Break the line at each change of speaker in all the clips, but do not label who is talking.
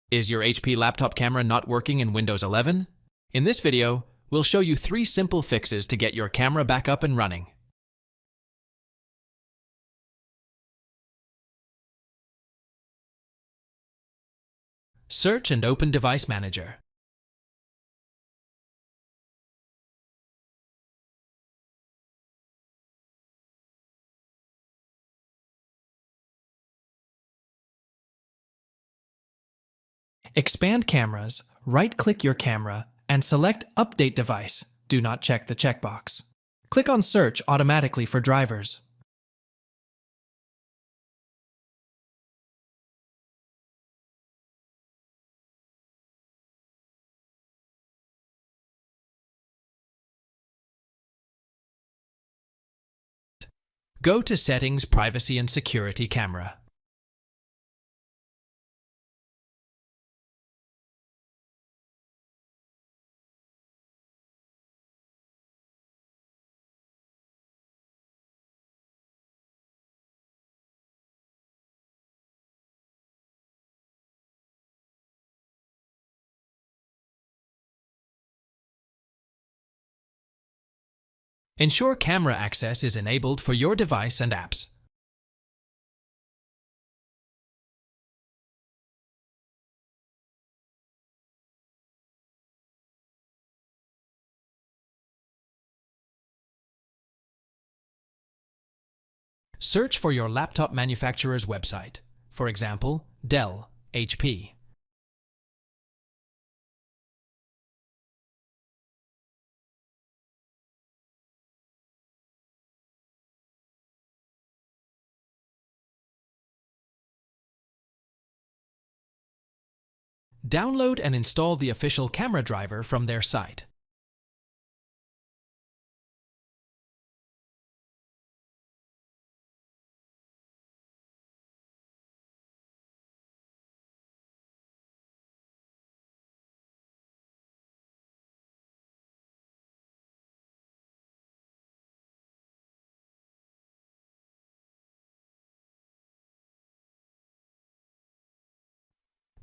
Is your HP laptop camera not working in Windows 11? In this video, we'll show you 3 simple fixes to get your camera back up and running. Search and open Device Manager. Expand Cameras, right-click your camera, and select Update Device. Do not check the checkbox. Click on Search automatically for drivers. Go to Settings, Privacy and Security Camera. Ensure camera access is enabled for your device and apps. Search for your laptop manufacturer's website, for example, Dell, HP. Download and install the official camera driver from their site.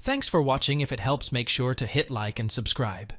Thanks for watching. If it helps, make sure to hit like and subscribe.